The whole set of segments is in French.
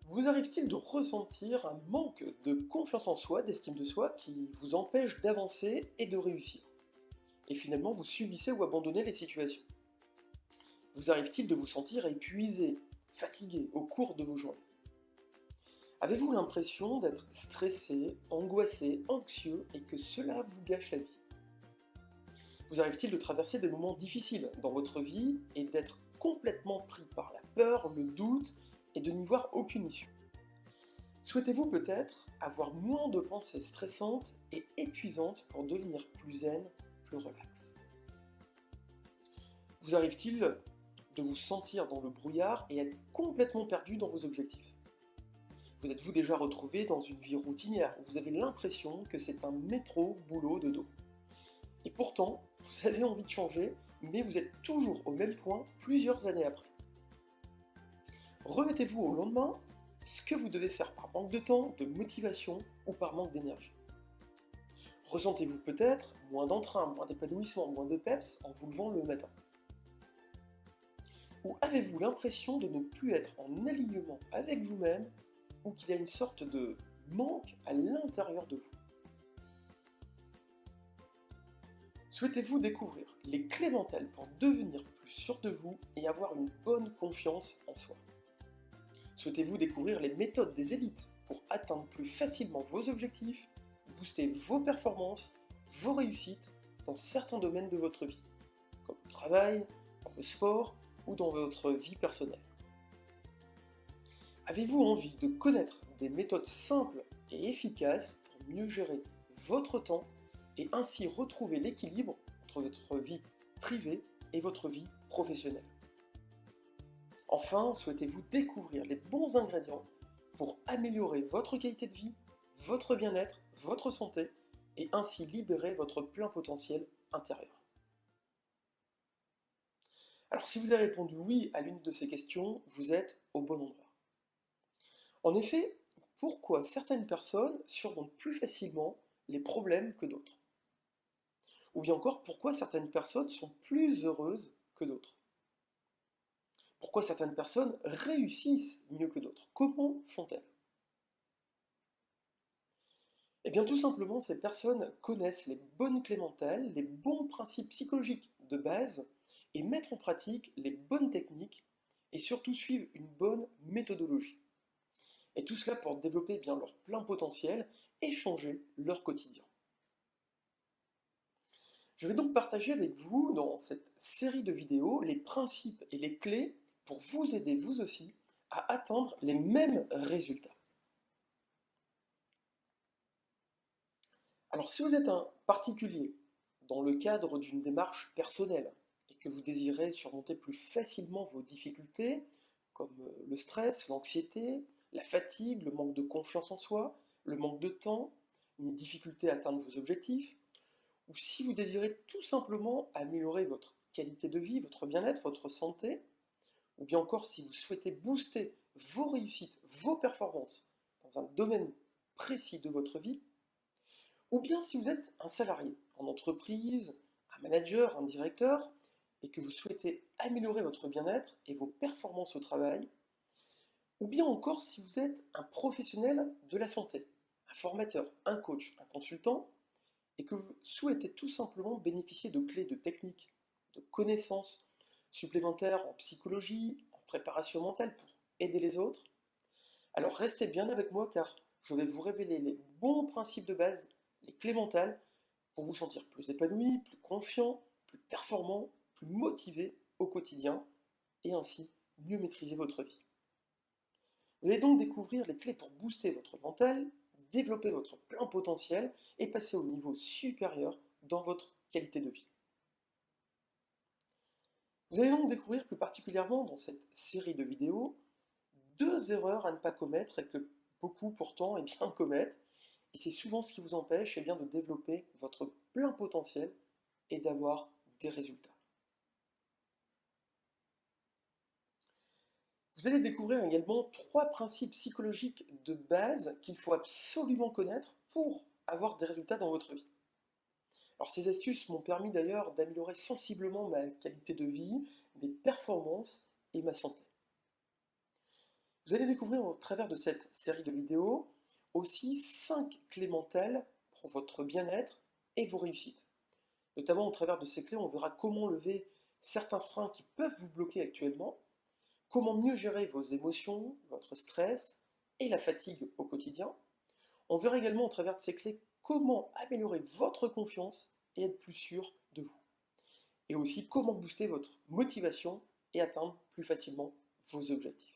Vous arrive-t-il de ressentir un manque de confiance en soi, d'estime de soi, qui vous empêche d'avancer et de réussir? Et finalement, vous subissez ou abandonnez les situations? Vous arrive-t-il de vous sentir épuisé, fatigué au cours de vos journées? Avez-vous l'impression d'être stressé, angoissé, anxieux et que cela vous gâche la vie? Vous arrive-t-il de traverser des moments difficiles dans votre vie et d'être complètement pris par la peur, le doute et de n'y voir aucune issue? Souhaitez-vous peut-être avoir moins de pensées stressantes et épuisantes pour devenir plus zen, plus relax? Vous arrive-t-il de vous sentir dans le brouillard et être complètement perdu dans vos objectifs? Vous êtes-vous déjà retrouvé dans une vie routinière où vous avez l'impression que c'est un métro boulot de dos? Et pourtant, vous avez envie de changer, mais vous êtes toujours au même point plusieurs années après. Remettez-vous au lendemain ce que vous devez faire par manque de temps, de motivation ou par manque d'énergie. Ressentez-vous peut-être moins d'entrain, moins d'épanouissement, moins de peps en vous levant le matin? Ou avez-vous l'impression de ne plus être en alignement avec vous-même ou qu'il y a une sorte de manque à l'intérieur de vous? Souhaitez-vous découvrir les clés mentales pour devenir plus sûr de vous et avoir une bonne confiance en soi? Souhaitez-vous découvrir les méthodes des élites pour atteindre plus facilement vos objectifs, booster vos performances, vos réussites dans certains domaines de votre vie, comme le travail, dans le sport ou dans votre vie personnelle? Avez-vous envie de connaître des méthodes simples et efficaces pour mieux gérer votre temps et ainsi retrouver l'équilibre entre votre vie privée et votre vie professionnelle? Enfin, souhaitez-vous découvrir les bons ingrédients pour améliorer votre qualité de vie, votre bien-être, votre santé et ainsi libérer votre plein potentiel intérieur? Alors si vous avez répondu oui à l'une de ces questions, vous êtes au bon endroit. En effet, pourquoi certaines personnes surmontent plus facilement les problèmes que d'autres? Ou bien encore, pourquoi certaines personnes sont plus heureuses que d'autres? Pourquoi certaines personnes réussissent mieux que d'autres? Comment font-elles? Eh bien tout simplement, ces personnes connaissent les bonnes clés mentales, les bons principes psychologiques de base, et mettent en pratique les bonnes techniques, et surtout suivent une bonne méthodologie. Et tout cela pour développer bien leur plein potentiel et changer leur quotidien. Je vais donc partager avec vous dans cette série de vidéos les principes et les clés pour vous aider vous aussi à atteindre les mêmes résultats. Alors si vous êtes un particulier dans le cadre d'une démarche personnelle et que vous désirez surmonter plus facilement vos difficultés, comme le stress, l'anxiété, la fatigue, le manque de confiance en soi, le manque de temps, une difficulté à atteindre vos objectifs, ou si vous désirez tout simplement améliorer votre qualité de vie, votre bien-être, votre santé, ou bien encore si vous souhaitez booster vos réussites, vos performances dans un domaine précis de votre vie, ou bien si vous êtes un salarié en entreprise, un manager, un directeur, et que vous souhaitez améliorer votre bien-être et vos performances au travail, ou bien encore si vous êtes un professionnel de la santé, un formateur, un coach, un consultant, et que vous souhaitez tout simplement bénéficier de clés, de techniques, de connaissances supplémentaires en psychologie, en préparation mentale pour aider les autres, alors restez bien avec moi car je vais vous révéler les bons principes de base, les clés mentales, pour vous sentir plus épanoui, plus confiant, plus performant, plus motivé au quotidien, et ainsi mieux maîtriser votre vie. Vous allez donc découvrir les clés pour booster votre mental, développer votre plein potentiel et passer au niveau supérieur dans votre qualité de vie. Vous allez donc découvrir plus particulièrement dans cette série de vidéos deux erreurs à ne pas commettre et que beaucoup pourtant bien, commettent, et c'est souvent ce qui vous empêche bien, de développer votre plein potentiel et d'avoir des résultats. Vous allez découvrir également trois principes psychologiques de base qu'il faut absolument connaître pour avoir des résultats dans votre vie. Alors ces astuces m'ont permis d'ailleurs d'améliorer sensiblement ma qualité de vie, mes performances et ma santé. Vous allez découvrir au travers de cette série de vidéos aussi 5 clés mentales pour votre bien-être et vos réussites. Notamment au travers de ces clés, on verra comment lever certains freins qui peuvent vous bloquer actuellement, comment mieux gérer vos émotions, votre stress et la fatigue au quotidien. On verra également au travers de ces clés comment améliorer votre confiance et être plus sûr de vous. Et aussi comment booster votre motivation et atteindre plus facilement vos objectifs.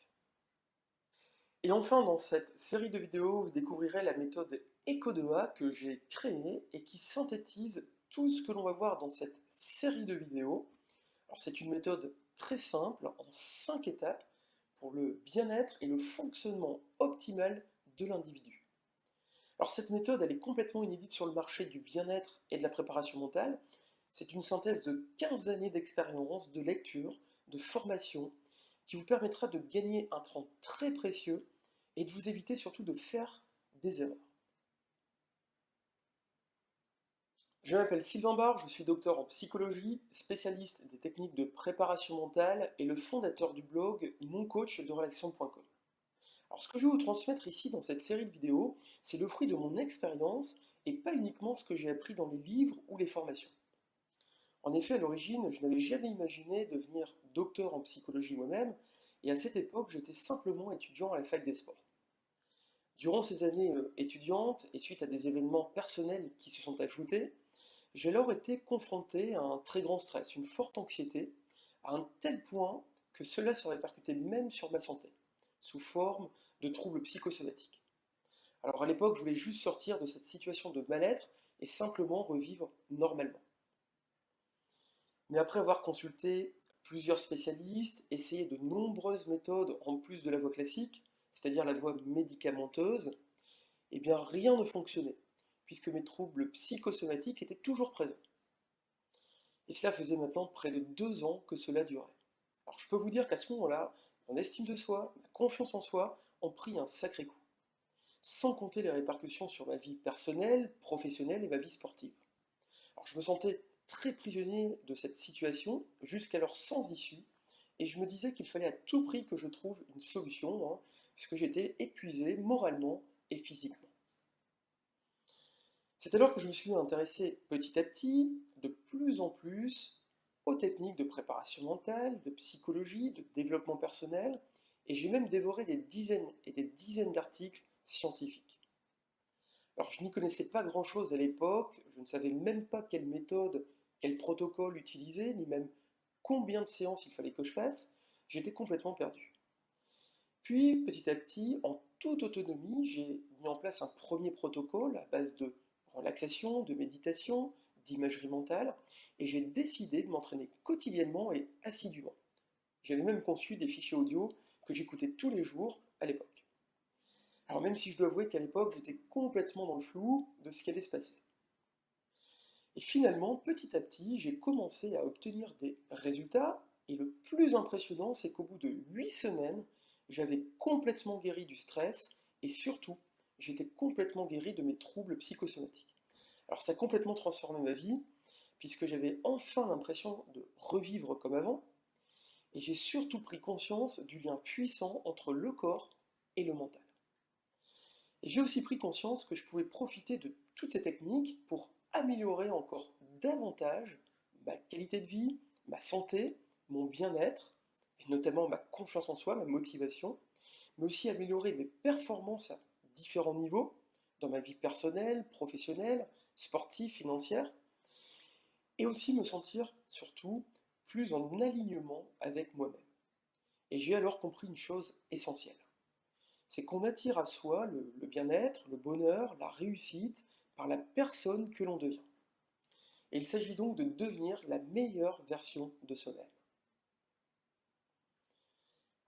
Et enfin, dans cette série de vidéos, vous découvrirez la méthode ECO2A que j'ai créée et qui synthétise tout ce que l'on va voir dans cette série de vidéos. Alors, c'est une méthode très simple, en 5 étapes, pour le bien-être et le fonctionnement optimal de l'individu. Alors, cette méthode, elle est complètement inédite sur le marché du bien-être et de la préparation mentale. C'est une synthèse de 15 années d'expérience, de lecture, de formation, qui vous permettra de gagner un temps très précieux et de vous éviter surtout de faire des erreurs. Je m'appelle Sylvain Barre, je suis docteur en psychologie, spécialiste des techniques de préparation mentale et le fondateur du blog moncoachdelaction.com. Alors ce que je vais vous transmettre ici dans cette série de vidéos, c'est le fruit de mon expérience et pas uniquement ce que j'ai appris dans les livres ou les formations. En effet, à l'origine, je n'avais jamais imaginé devenir docteur en psychologie moi-même, et à cette époque, j'étais simplement étudiant à la fac des sports. Durant ces années étudiantes, et suite à des événements personnels qui se sont ajoutés, j'ai alors été confronté à un très grand stress, une forte anxiété, à un tel point que cela se répercutait même sur ma santé, sous forme de troubles psychosomatiques. Alors à l'époque, je voulais juste sortir de cette situation de mal-être et simplement revivre normalement. Mais après avoir consulté plusieurs spécialistes, essayé de nombreuses méthodes en plus de la voie classique, c'est-à-dire la voie médicamenteuse, eh bien rien ne fonctionnait, puisque mes troubles psychosomatiques étaient toujours présents. Et cela faisait maintenant près de 2 ans que cela durait. Alors je peux vous dire qu'à ce moment-là, mon estime de soi, ma confiance en soi ont pris un sacré coup, sans compter les répercussions sur ma vie personnelle, professionnelle et ma vie sportive. Alors je me sentais très prisonnier de cette situation, jusqu'alors sans issue, et je me disais qu'il fallait à tout prix que je trouve une solution, puisque j'étais épuisé moralement et physiquement. C'est alors que je me suis intéressé petit à petit, de plus en plus, aux techniques de préparation mentale, de psychologie, de développement personnel, et j'ai même dévoré des dizaines et des dizaines d'articles scientifiques. Alors je n'y connaissais pas grand-chose à l'époque, je ne savais même pas quelle méthode, quel protocole utiliser, ni même combien de séances il fallait que je fasse, j'étais complètement perdu. Puis, petit à petit, en toute autonomie, j'ai mis en place un premier protocole à base de relaxation, de méditation, d'imagerie mentale, et j'ai décidé de m'entraîner quotidiennement et assidûment. J'avais même conçu des fichiers audio que j'écoutais tous les jours à l'époque. Alors même si je dois avouer qu'à l'époque, j'étais complètement dans le flou de ce qui allait se passer. Et finalement, petit à petit, j'ai commencé à obtenir des résultats, et le plus impressionnant, c'est qu'au bout de 8 semaines, j'avais complètement guéri du stress, et surtout, j'étais complètement guéri de mes troubles psychosomatiques. Alors ça a complètement transformé ma vie, puisque j'avais enfin l'impression de revivre comme avant, et j'ai surtout pris conscience du lien puissant entre le corps et le mental. Et j'ai aussi pris conscience que je pouvais profiter de toutes ces techniques pour améliorer encore davantage ma qualité de vie, ma santé, mon bien-être, et notamment ma confiance en soi, ma motivation, mais aussi améliorer mes performances à différents niveaux, dans ma vie personnelle, professionnelle, sportive, financière, et aussi me sentir surtout plus en alignement avec moi-même. Et j'ai alors compris une chose essentielle, c'est qu'on attire à soi le bien-être, le bonheur, la réussite par la personne que l'on devient. Et il s'agit donc de devenir la meilleure version de soi-même.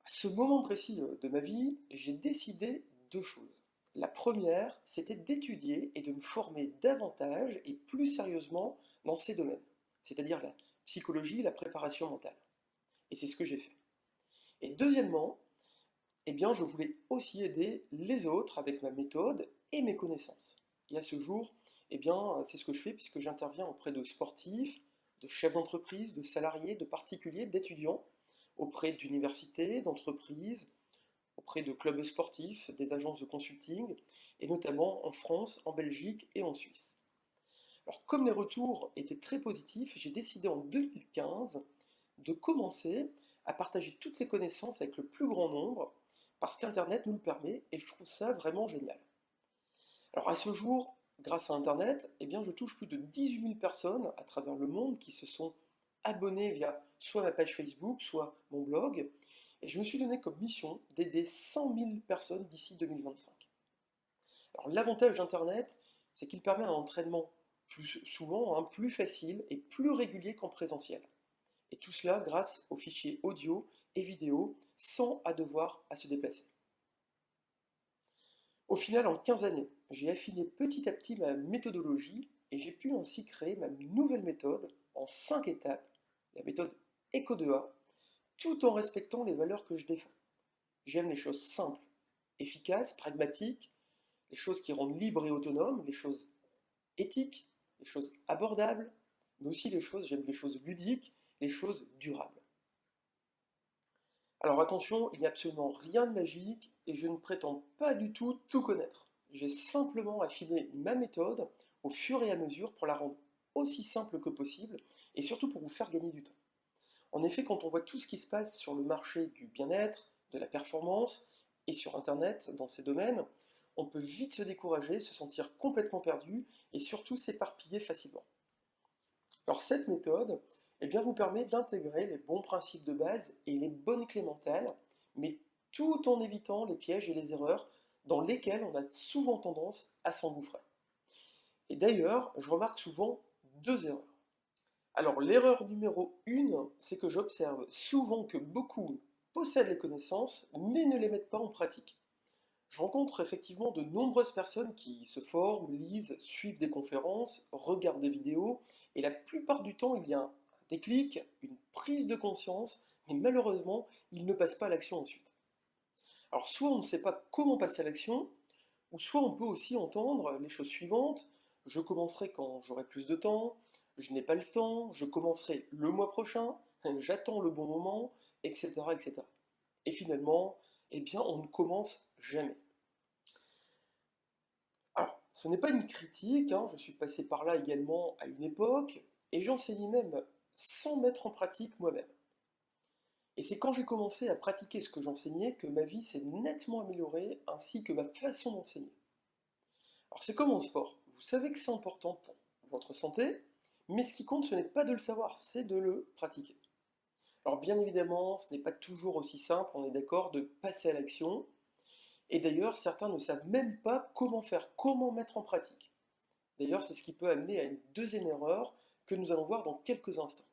À ce moment précis de ma vie, j'ai décidé 2 choses. La première, c'était d'étudier et de me former davantage et plus sérieusement dans ces domaines, c'est-à-dire la psychologie et la préparation mentale. Et c'est ce que j'ai fait. Et deuxièmement, eh bien, je voulais aussi aider les autres avec ma méthode et mes connaissances. Et à ce jour, eh bien, c'est ce que je fais puisque j'interviens auprès de sportifs, de chefs d'entreprise, de salariés, de particuliers, d'étudiants, auprès d'universités, d'entreprises, auprès auprès de clubs sportifs, des agences de consulting, et notamment en France, en Belgique et en Suisse. Alors, comme les retours étaient très positifs, j'ai décidé en 2015 de commencer à partager toutes ces connaissances avec le plus grand nombre, parce qu'Internet nous le permet, et je trouve ça vraiment génial. Alors à ce jour, grâce à Internet, eh bien, je touche plus de 18 000 personnes à travers le monde qui se sont abonnées via soit ma page Facebook, soit mon blog, et je me suis donné comme mission d'aider 100 000 personnes d'ici 2025. Alors l'avantage d'Internet, c'est qu'il permet un entraînement plus souvent, plus facile et plus régulier qu'en présentiel. Et tout cela grâce aux fichiers audio et vidéo sans devoir à se déplacer. Au final, en 15 années, j'ai affiné petit à petit ma méthodologie et j'ai pu ainsi créer ma nouvelle méthode en 5 étapes, la méthode ECO2A, tout en respectant les valeurs que je défends. J'aime les choses simples, efficaces, pragmatiques, les choses qui rendent libre et autonome, les choses éthiques, les choses abordables, mais aussi j'aime les choses ludiques, les choses durables. Alors attention, il n'y a absolument rien de magique et je ne prétends pas du tout connaître. J'ai simplement affiné ma méthode au fur et à mesure pour la rendre aussi simple que possible et surtout pour vous faire gagner du temps. En effet, quand on voit tout ce qui se passe sur le marché du bien-être, de la performance et sur Internet dans ces domaines, on peut vite se décourager, se sentir complètement perdu et surtout s'éparpiller facilement. Alors cette méthode vous permet d'intégrer les bons principes de base et les bonnes clés mentales, mais tout en évitant les pièges et les erreurs dans lesquels on a souvent tendance à s'engouffrer. Et d'ailleurs, je remarque souvent deux erreurs. Alors l'erreur numéro 1, c'est que j'observe souvent que beaucoup possèdent les connaissances, mais ne les mettent pas en pratique. Je rencontre effectivement de nombreuses personnes qui se forment, lisent, suivent des conférences, regardent des vidéos, et la plupart du temps, il y a un déclic, une prise de conscience, mais malheureusement, ils ne passent pas à l'action ensuite. Alors soit on ne sait pas comment passer à l'action, ou soit on peut aussi entendre les choses suivantes: je commencerai quand j'aurai plus de temps, je n'ai pas le temps, je commencerai le mois prochain, j'attends le bon moment, etc., etc. Et finalement, on ne commence jamais. Alors, ce n'est pas une critique, je suis passé par là également à une époque, et j'enseignais même sans mettre en pratique moi-même. Et c'est quand j'ai commencé à pratiquer ce que j'enseignais que ma vie s'est nettement améliorée, ainsi que ma façon d'enseigner. Alors c'est comme en sport, vous savez que c'est important pour votre santé, mais ce qui compte, ce n'est pas de le savoir, c'est de le pratiquer. Alors bien évidemment, ce n'est pas toujours aussi simple, on est d'accord, de passer à l'action, et d'ailleurs, certains ne savent même pas comment faire, comment mettre en pratique. D'ailleurs, c'est ce qui peut amener à une deuxième erreur que nous allons voir dans quelques instants.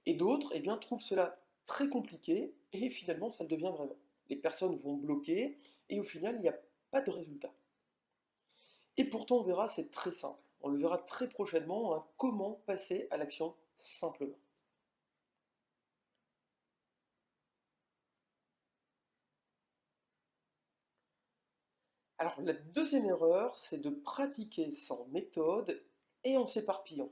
Et d'autres, trouvent cela très compliqué et finalement, ça le devient vraiment. Les personnes vont bloquer et au final, il n'y a pas de résultat. Et pourtant, on verra, c'est très simple. On le verra très prochainement, comment passer à l'action simplement. Alors, la deuxième erreur, c'est de pratiquer sans méthode et en s'éparpillant.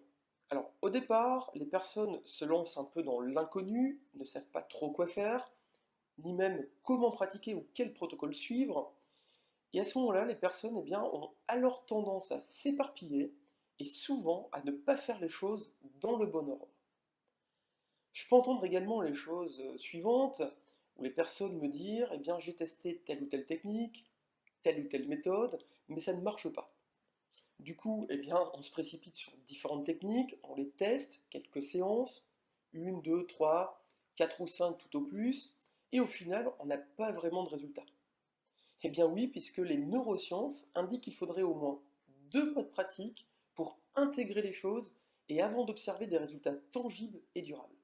Alors, au départ, les personnes se lancent un peu dans l'inconnu, ne savent pas trop quoi faire, ni même comment pratiquer ou quel protocole suivre. Et à ce moment-là, les personnes ont alors tendance à s'éparpiller et souvent à ne pas faire les choses dans le bon ordre. Je peux entendre également les choses suivantes, où les personnes me dire, j'ai testé telle ou telle technique, telle ou telle méthode, mais ça ne marche pas. Du coup, on se précipite sur différentes techniques, on les teste, quelques séances, une, deux, trois, quatre ou cinq tout au plus, et au final, on n'a pas vraiment de résultat. Eh bien oui, puisque les neurosciences indiquent qu'il faudrait au moins 2 mois de pratique pour intégrer les choses et avant d'observer des résultats tangibles et durables.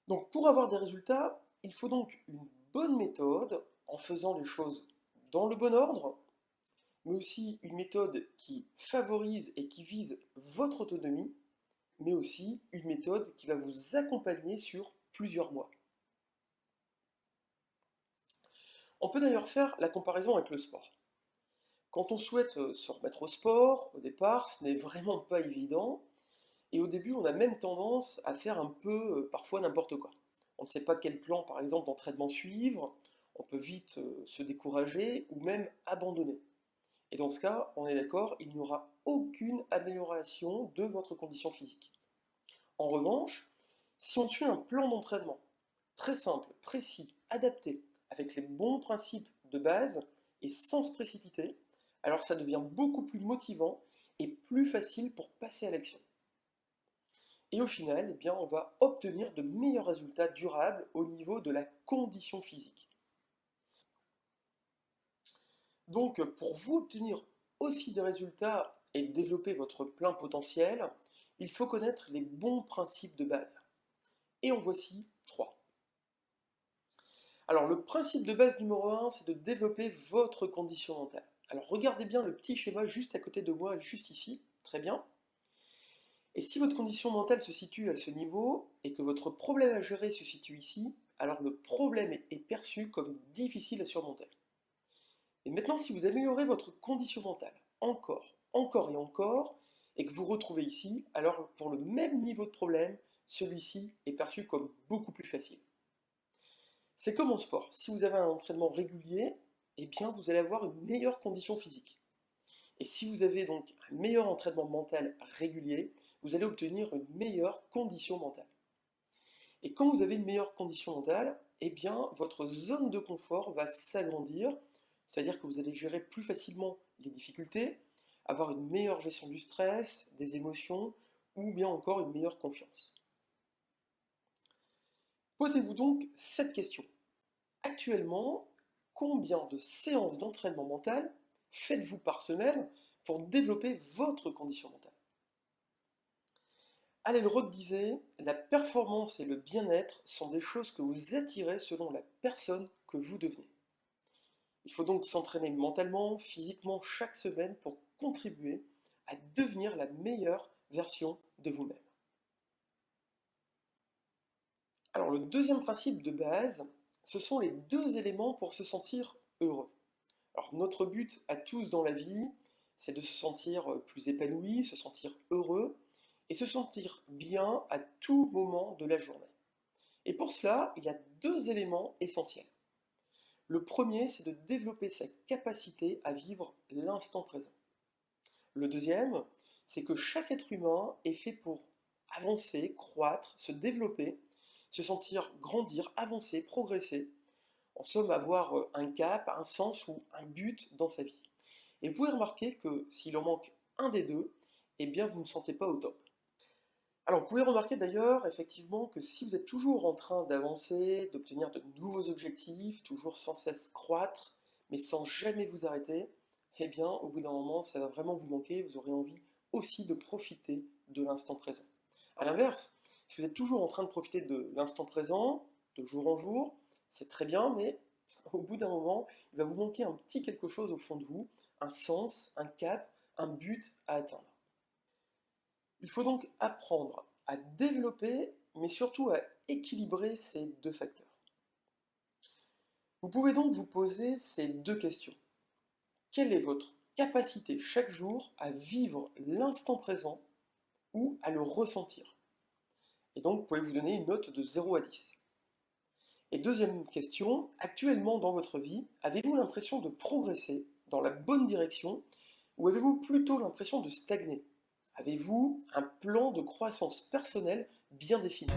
Donc pour avoir des résultats, il faut donc une bonne méthode en faisant les choses dans le bon ordre, mais aussi une méthode qui favorise et qui vise votre autonomie, mais aussi une méthode qui va vous accompagner sur plusieurs mois. On peut d'ailleurs faire la comparaison avec le sport. Quand on souhaite se remettre au sport, au départ, ce n'est vraiment pas évident, et au début, on a même tendance à faire un peu parfois n'importe quoi. on ne sait pas quel plan, par exemple, d'entraînement suivre, on peut vite se décourager ou même abandonner. Et dans ce cas, on est d'accord, il n'y aura aucune amélioration de votre condition physique. En revanche, si on suit un plan d'entraînement très simple, précis, adapté, avec les bons principes de base et sans se précipiter, alors ça devient beaucoup plus motivant et plus facile pour passer à l'action. Et au final, eh bien, on va obtenir de meilleurs résultats durables au niveau de la condition physique. Donc, pour vous obtenir aussi des résultats et développer votre plein potentiel, il faut connaître les bons principes de base. Et en voici 3. Alors, le principe de base numéro 1, c'est de développer votre condition mentale. Alors, regardez bien le petit schéma juste à côté de moi, juste ici. Très bien. Et si votre condition mentale se situe à ce niveau et que votre problème à gérer se situe ici, alors le problème est perçu comme difficile à surmonter. Et maintenant, si vous améliorez votre condition mentale encore, encore et encore, et que vous retrouvez ici, alors pour le même niveau de problème, celui-ci est perçu comme beaucoup plus facile. C'est comme en sport. Si vous avez un entraînement régulier, eh bien vous allez avoir une meilleure condition physique. Et si vous avez donc un meilleur entraînement mental régulier, vous allez obtenir une meilleure condition mentale. Et quand vous avez une meilleure condition mentale, eh bien votre zone de confort va s'agrandir, c'est-à-dire que vous allez gérer plus facilement les difficultés, avoir une meilleure gestion du stress, des émotions, ou bien encore une meilleure confiance. Posez-vous donc cette question. Actuellement, combien de séances d'entraînement mental faites-vous par semaine pour développer votre condition mentale? Alain Roth disait, la performance et le bien-être sont des choses que vous attirez selon la personne que vous devenez. Il faut donc s'entraîner mentalement, physiquement chaque semaine pour contribuer à devenir la meilleure version de vous-même. Alors le deuxième principe de base, ce sont les deux éléments pour se sentir heureux. Alors notre but à tous dans la vie, c'est de se sentir plus épanoui, se sentir heureux et se sentir bien à tout moment de la journée. Et pour cela, il y a deux éléments essentiels. Le premier, c'est de développer sa capacité à vivre l'instant présent. Le deuxième, c'est que chaque être humain est fait pour avancer, croître, se développer, se sentir grandir, avancer, progresser. En somme, avoir un cap, un sens ou un but dans sa vie. Et vous pouvez remarquer que s'il en manque un des deux, eh bien vous ne vous sentez pas au top. Alors, vous pouvez remarquer d'ailleurs, effectivement, que si vous êtes toujours en train d'avancer, d'obtenir de nouveaux objectifs, toujours sans cesse croître, mais sans jamais vous arrêter, eh bien, au bout d'un moment, ça va vraiment vous manquer, vous aurez envie aussi de profiter de l'instant présent. A l'inverse, si vous êtes toujours en train de profiter de l'instant présent, de jour en jour, c'est très bien, mais au bout d'un moment, il va vous manquer un petit quelque chose au fond de vous, un sens, un cap, un but à atteindre. Il faut donc apprendre à développer, mais surtout à équilibrer ces deux facteurs. Vous pouvez donc vous poser ces deux questions. Quelle est votre capacité chaque jour à vivre l'instant présent ou à le ressentir? Et donc, vous pouvez vous donner une note de 0 à 10. Et deuxième question, actuellement dans votre vie, avez-vous l'impression de progresser dans la bonne direction ou avez-vous plutôt l'impression de stagner? Avez-vous un plan de croissance personnelle bien défini?